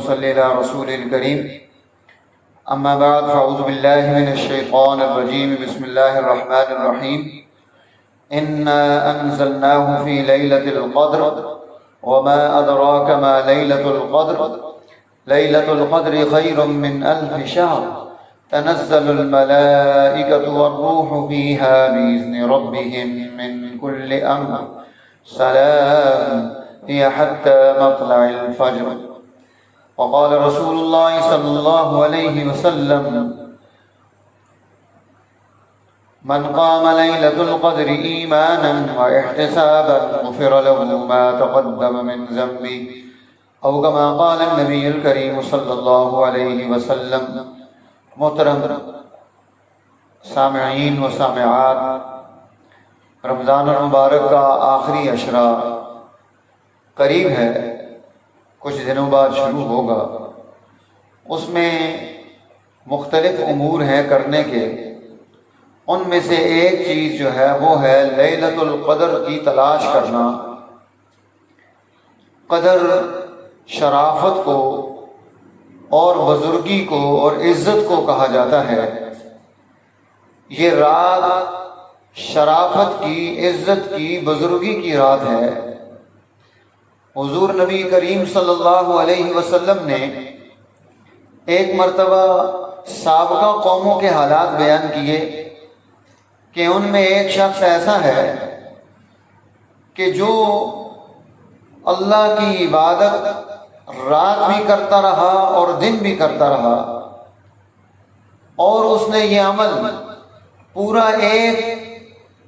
ونصلي على رسول الكريم أما بعد فأعوذ بالله من الشيطان الرجيم بسم الله الرحمن الرحيم إنا أنزلناه في ليلة القدر وما أدراك ما ليلة القدر ليلة القدر خير من 1000 شهر تنزل الملائكة والروح فيها بإذن ربهم من كل أمر سلام هي حتى مطلع الفجر وقال رسول الله صلى الله عليه وسلم من قام ليلة القدر إيمانا واحتسابا غفر له ما تقدم من ذنبه أو كما قال النبي الكريم صلى الله عليه وسلم۔ محترم سامعین و سامعات، رمضان المبارک کا آخری عشرہ قریب ہے، کچھ دنوں بعد شروع ہوگا۔ اس میں مختلف امور ہیں کرنے کے، ان میں سے ایک چیز جو ہے وہ ہے لیلۃ القدر کی تلاش کرنا۔ قدر شرافت کو اور بزرگی کو اور عزت کو کہا جاتا ہے۔ یہ رات شرافت کی، عزت کی، بزرگی کی رات ہے۔ حضور نبی کریم صلی اللہ علیہ وسلم نے ایک مرتبہ سابقہ قوموں کے حالات بیان کیے کہ ان میں ایک شخص ایسا ہے کہ جو اللہ کی عبادت رات بھی کرتا رہا اور دن بھی کرتا رہا، اور اس نے یہ عمل پورا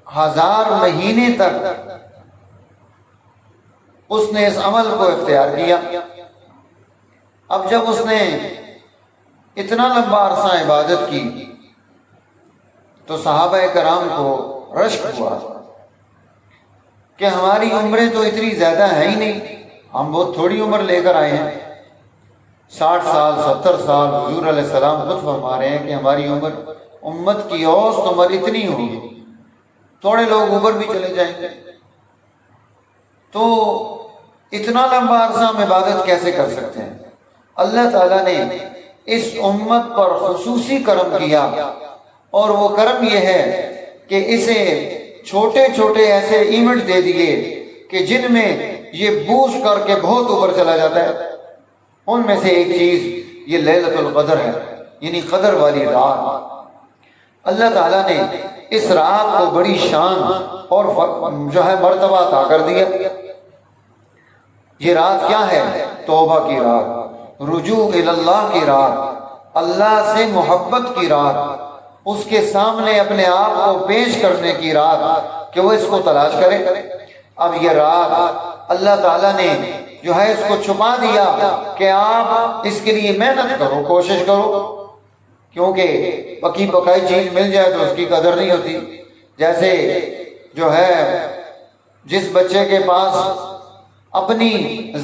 1000 مہینے تک اس نے اس عمل کو اختیار کیا۔ اب جب اس نے اتنا لمبا عرصہ عبادت کی تو صحابہ کرام کو رشک ہوا کہ ہماری عمریں تو اتنی زیادہ ہیں ہی نہیں، ہم بہت تھوڑی عمر لے کر آئے ہیں، 60 سال 70 سال۔ حضور علیہ السلام خود فرما رہے ہیں کہ ہماری عمر، امت کی اوسط عمر اتنی ہوگی، تھوڑے لوگ اوپر بھی چلے جائیں گے۔ تو اتنا لمبا عرصہ ہم عبادت کیسے کر سکتے ہیں؟ اللہ تعالیٰ نے اس امت پر خصوصی کرم کیا، اور وہ کرم یہ ہے کہ اسے چھوٹے چھوٹے ایسے ایونٹ دے دیے کہ جن میں یہ بوسٹ کر کے بہت اوپر چلا جاتا ہے۔ ان میں سے ایک چیز یہ لیلۃ القدر ہے، یعنی قدر والی رات۔ اللہ تعالیٰ نے اس رات کو بڑی شان اور جو ہے مرتبہ عطا کر دیا۔ یہ رات کیا ہے؟ توبہ کی رات، رجوع اللہ کی رات، اللہ سے محبت کی رات، اس کے سامنے اپنے آپ کو پیش کرنے کی رات کہ وہ اس کو تلاش کرے۔ اب یہ رات اللہ تعالیٰ نے جو ہے اس کو چھپا دیا کہ آپ اس کے لیے محنت کرو، کوشش کرو، کیونکہ پکی پکائی چیز مل جائے تو اس کی قدر نہیں ہوتی۔ جیسے جو ہے جس بچے کے پاس اپنی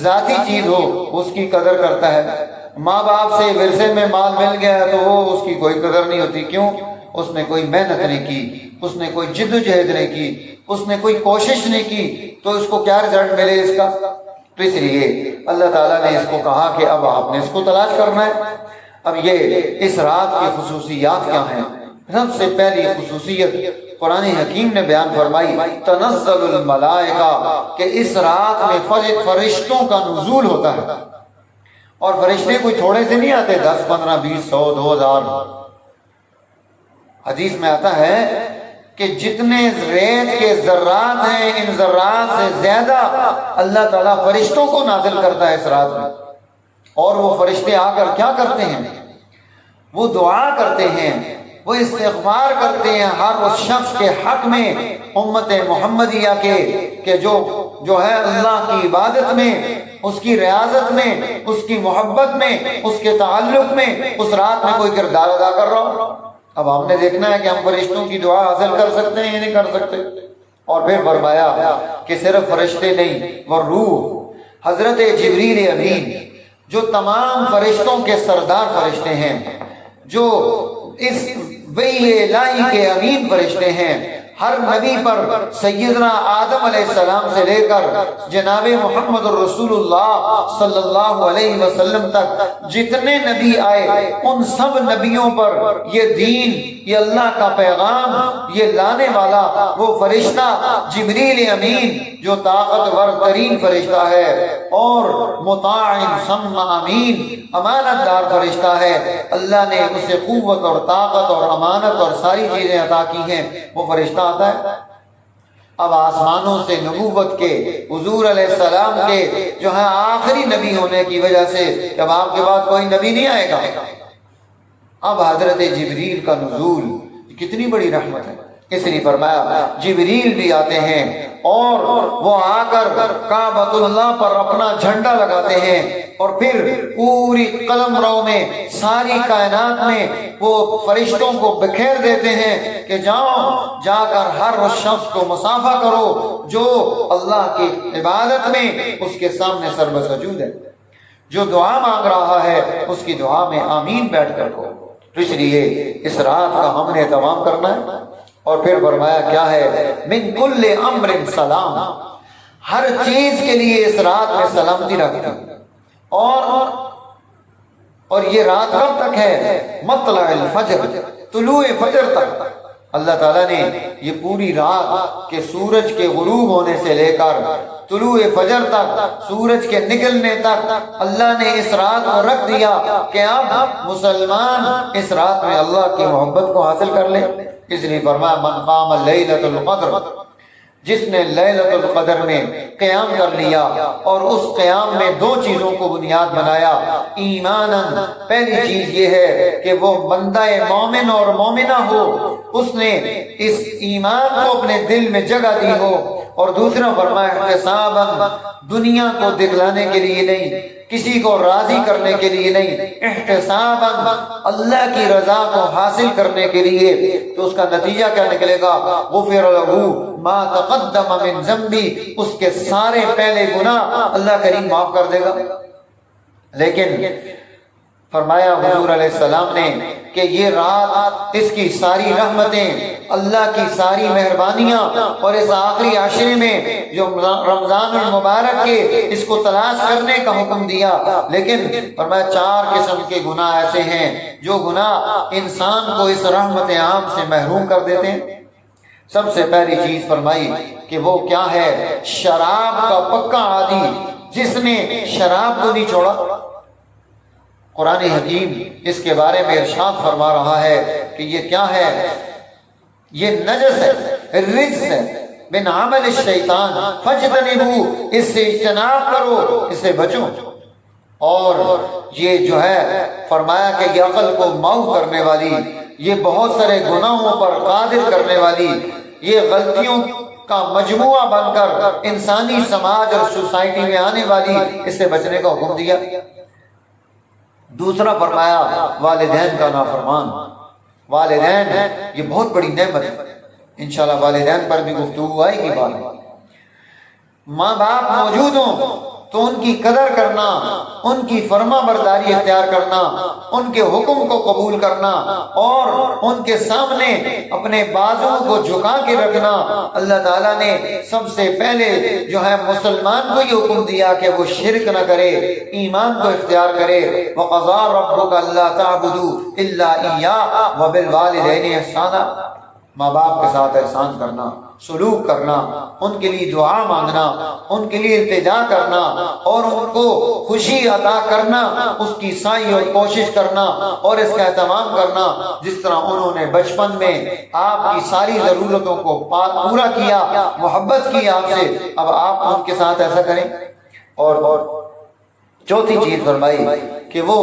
ذاتی چیز ہو اس کی قدر کرتا ہے، ماں باپ سے ورثے میں مال مل گیا تو وہ اس کی کوئی قدر نہیں ہوتی۔ کیوں؟ اس نے کوئی محنت نہیں کی، اس نے کوئی جد و جہد نہیں کی، اس نے کوئی کوشش نہیں کی، تو اس کو کیا رزلٹ ملے اس کا؟ تو اس لیے اللہ تعالیٰ نے اس کو کہا کہ اب آپ نے اس کو تلاش کرنا ہے۔ اب یہ اس رات کی خصوصیات کیا ہیں؟ سب سے پہلی خصوصیت قرآن حکیم نے بیان فرمائی، تنزل الملائکہ، کہ اس رات میں فرشتوں کا نزول ہوتا ہے۔ اور فرشتے کوئی تھوڑے سے نہیں آتے، 10 15 20 100 2000۔ حدیث میں آتا ہے کہ جتنے ریت کے ذرات ہیں، ان ذرات سے زیادہ اللہ تعالیٰ فرشتوں کو نازل کرتا ہے اس رات میں۔ اور وہ فرشتے آ کر کیا کرتے ہیں؟ وہ دعا کرتے ہیں، وہ استغفار کرتے ہیں ہر اس شخص کے حق میں، امت محمدیہ کے، کہ جو ہے اللہ کی عبادت میں، اس کی ریاضت میں، اس کی محبت میں، اس کے تعلق میں اس رات میں کوئی کردار ادا کر رہا ہو۔ اب ہم نے دیکھنا ہے کہ ہم فرشتوں کی دعا حاصل کر سکتے ہیں یا نہیں کر سکتے۔ اور پھر فرمایا کہ صرف فرشتے نہیں، وہ روح، حضرت جبریل امین، جو تمام فرشتوں کے سردار فرشتے ہیں، جو اس وحی الہی کے امین فرشتے ہیں، ہر نبی پر سیدنا آدم علیہ السلام سے لے کر جناب محمد الرسول اللہ صلی اللہ علیہ وسلم تک جتنے نبی آئے ان سب نبیوں پر یہ دین، یہ اللہ کا پیغام، یہ لانے والا وہ فرشتہ جبریل امین جو طاقتور ترین فرشتہ ہے اور مطاع ثم امین امانت دار فرشتہ ہے، اللہ نے اسے قوت اور طاقت اور امانت اور ساری چیزیں عطا کی ہیں، وہ فرشتہ آتا ہے۔ اب آسمانوں سے نبوت کے حضور علیہ السلام کے جو ہے آخری نبی ہونے کی وجہ سے جب آپ کے بعد کوئی نبی نہیں آئے گا، اب حضرت جبریل کا نزول کتنی بڑی رحمت ہے، اس لیے فرمایا جبریل بھی آتے ہیں اور وہ آ کر کعبۃ اللہ پر اپنا جھنڈا لگاتے ہیں اور پھر پوری قلم رو میں ساری کائنات میں وہ فرشتوں کو بکھیر دیتے ہیں کہ جاؤ جا کر ہر اس شخص کو مصافحہ کرو جو اللہ کی عبادت میں اس کے سامنے سر بسجود ہے، جو دعا مانگ رہا ہے اس کی دعا میں آمین بیٹھ کر کو۔ تو اس لیے اس رات کا ہم نے اہتمام کرنا ہے۔ اور پھر فرمایا کیا ہے، من کل امر سلام، ہر چیز کے لیے اس رات میں سلامتی رکھتی، اور یہ رات کب تک ہے، مطلع الفجر، طلوع فجر تک۔ اللہ تعالیٰ نے یہ پوری رات کے سورج کے غروب ہونے سے لے کر طلوع فجر تک، سورج کے نکلنے تک اللہ نے اس رات کو رکھ دیا کہ اب مسلمان اس رات میں اللہ کی محبت کو حاصل کر لے۔ اس لیے فرمایا من قام لیلۃ القدر، جس نے لیلۃ القدر میں قیام کر لیا اور اس قیام میں دو چیزوں کو بنیاد بنایا، ایماناً، پہلی چیز یہ ہے کہ وہ بندہ مومن اور مومنہ ہو، اس نے اس ایمان کو اپنے دل میں جگہ دی ہو، اور دوسرا فرمایا احتساباً، دنیا کو دکھلانے کے لیے نہیں، کسی کو راضی کرنے کے لیے نہیں، احتساباً، اللہ کی رضا کو حاصل کرنے کے لیے۔ تو اس کا نتیجہ کیا نکلے گا، غفر لہ ما تقدم من ذنبی، اس کے سارے پہلے گناہ اللہ کریم معاف کر دے گا۔ لیکن فرمایا حضور علیہ السلام نے کہ یہ رات، اس کی ساری رحمتیں، اللہ کی ساری مہربانیاں، اور اس آخری عشرے میں جو رمضان المبارک کے اس کو تلاش کرنے کا حکم دیا، لیکن فرمایا 4 قسم کے گناہ ایسے ہیں جو گناہ انسان کو اس رحمت عام سے محروم کر دیتے ہیں۔ سب سے پہلی چیز فرمائی کہ وہ کیا ہے، شراب کا پکا عادی، جس نے شراب کو نہیں چھوڑا۔ قرآن حکیم اس کے بارے میں ارشاد فرما رہا ہے کہ یہ کیا ہے، یہ نجس ہے، رجس ہے، من عمل الشیطان فاجتنبوہ، اس سے اجتناب کرو، اس سے بچو۔ اور یہ جو ہے فرمایا کہ یہ عقل کو معاف کرنے والی، یہ بہت سارے گناہوں پر قادر کرنے والی، یہ غلطیوں کا مجموعہ بن کر انسانی سماج اور سوسائٹی میں آنے والی، اس سے بچنے کا حکم دیا۔ دوسرا فرمایا والدین کا نافرمان۔ والدین یہ بہت بڑی نعمت ہے، انشاءاللہ والدین پر بھی گفتگو آئے گی بعد میں۔ ماں باپ موجود ہوں تو ان کی قدر کرنا، ان کی فرما برداری اختیار کرنا، ان کے حکم کو قبول کرنا، اور ان کے سامنے اپنے بازو کو جھکا کے رکھنا۔ اللہ تعالیٰ نے سب سے پہلے جو ہے مسلمان کو یہ حکم دیا کہ وہ شرک نہ کرے، ایمان کو اختیار کرے۔ وَقَضَىٰ رَبُّكَ أَلَّا تَعْبُدُوا إِلَّا إِيَّاهُ وَبِالْوَالِدَيْنِ إِحْسَانًا، ماں باپ کے ساتھ احسان کرنا، سلوک کرنا، ان کے لیے دعا مانگنا، ان کے لیے التجا کرنا، اور ان کو خوشی عطا کرنا، اس کی سعی اور کوشش کرنا، اور اس کا اہتمام کرنا۔ جس طرح انہوں نے بچپن میں آپ کی ساری ضرورتوں کو پورا کیا، محبت کی آپ سے، اب آپ ان کے ساتھ ایسا کریں۔ اور چوتھی چیز فرمائی کہ وہ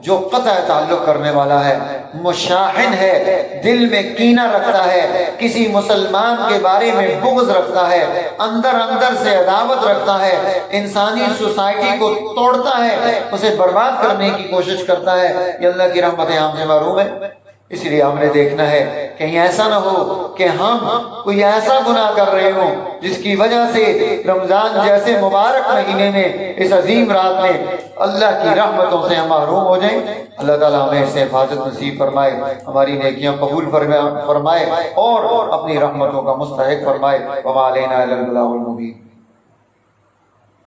جو قطع تعلق کرنے والا ہے، مشاحن ہے، دل میں کینہ رکھتا ہے، کسی مسلمان کے بارے میں بغض رکھتا ہے، اندر سے عداوت رکھتا ہے، انسانی سوسائٹی کو توڑتا ہے، اسے برباد کرنے کی کوشش کرتا ہے، یہ اللہ کی رحمت عام سے محروم ہے۔ اس لیے ہم نے دیکھنا ہے کہیں ایسا نہ ہو کہ ہم کوئی ایسا گناہ کر رہے ہوں جس کی وجہ سے رمضان جیسے مبارک مہینے میں اس عظیم رات میں اللہ کی رحمتوں سے ہم محروم ہو جائیں۔ اللہ تعالیٰ ہمیں اس سے حفاظت نصیب فرمائے، ہماری نیکیاں قبول فرمائے اور اپنی رحمتوں کا مستحق فرمائے۔ وما علینا الا البلاغ المبین۔